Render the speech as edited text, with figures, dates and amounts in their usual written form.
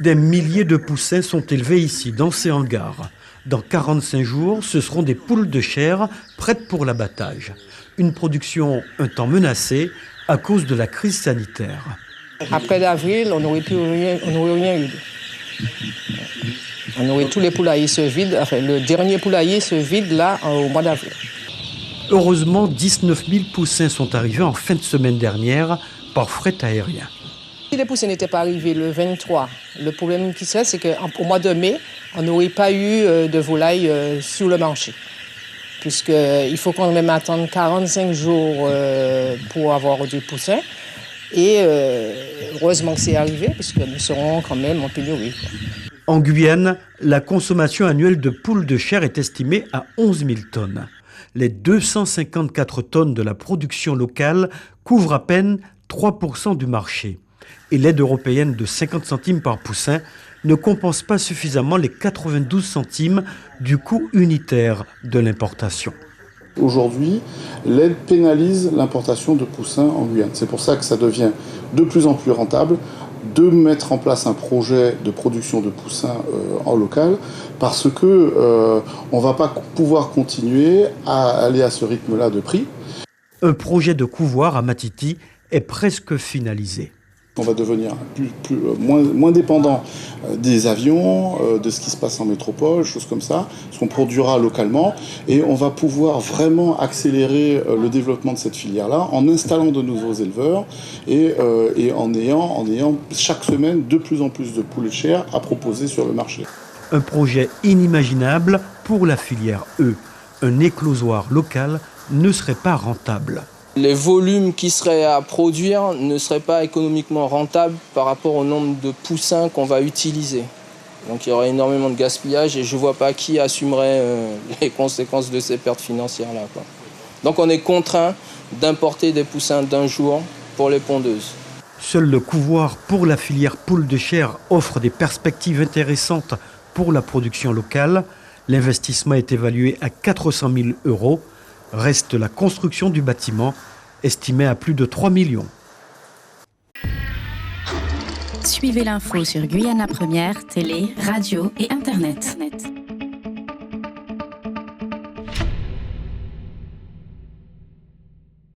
Des milliers de poussins sont élevés ici, dans ces hangars. Dans 45 jours, ce seront des poules de chair prêtes pour l'abattage. Une production un temps menacée à cause de la crise sanitaire. Après l'avril, on n'aurait rien eu. Tous les poulaillers se vident, enfin le dernier poulailler se vide là au mois d'avril. Heureusement, 19 000 poussins sont arrivés en fin de semaine dernière par fret aérien. Si les poussins n'étaient pas arrivés le 23, le problème qui serait, c'est qu'au mois de mai, on n'aurait pas eu de volailles sur le marché. Puisqu'il faut quand même attendre 45 jours pour avoir du poussin. Et heureusement que c'est arrivé, puisque nous serons quand même en pénurie. En Guyane, la consommation annuelle de poules de chair est estimée à 11 000 tonnes. Les 254 tonnes de la production locale couvrent à peine 3% du marché. Et l'aide européenne de 50 centimes par poussin ne compense pas suffisamment les 92 centimes du coût unitaire de l'importation. Aujourd'hui, l'aide pénalise l'importation de poussins en Guyane. C'est pour ça que ça devient de plus en plus rentable de mettre en place un projet de production de poussins en local, parce que on ne va pas pouvoir continuer à aller à ce rythme-là de prix. Un projet de couvoir à Matiti est presque finalisé. On va devenir moins dépendant des avions, de ce qui se passe en métropole, choses comme ça, ce qu'on produira localement, et on va pouvoir vraiment accélérer le développement de cette filière-là en installant de nouveaux éleveurs et en ayant chaque semaine de plus en plus de poulets de chair à proposer sur le marché. Un projet inimaginable pour la filière E. Un éclosoir local ne serait pas rentable. Les volumes qui seraient à produire ne seraient pas économiquement rentables par rapport au nombre de poussins qu'on va utiliser. Donc il y aurait énormément de gaspillage et je ne vois pas qui assumerait les conséquences de ces pertes financières-là, quoi. Donc on est contraint d'importer des poussins d'un jour pour les pondeuses. Seul le couvoir pour la filière poule de chair offre des perspectives intéressantes pour la production locale. L'investissement est évalué à 400 000 €. Reste la construction du bâtiment, estimé à plus de 3 millions. Suivez l'info sur Guyana Première, télé, radio et Internet.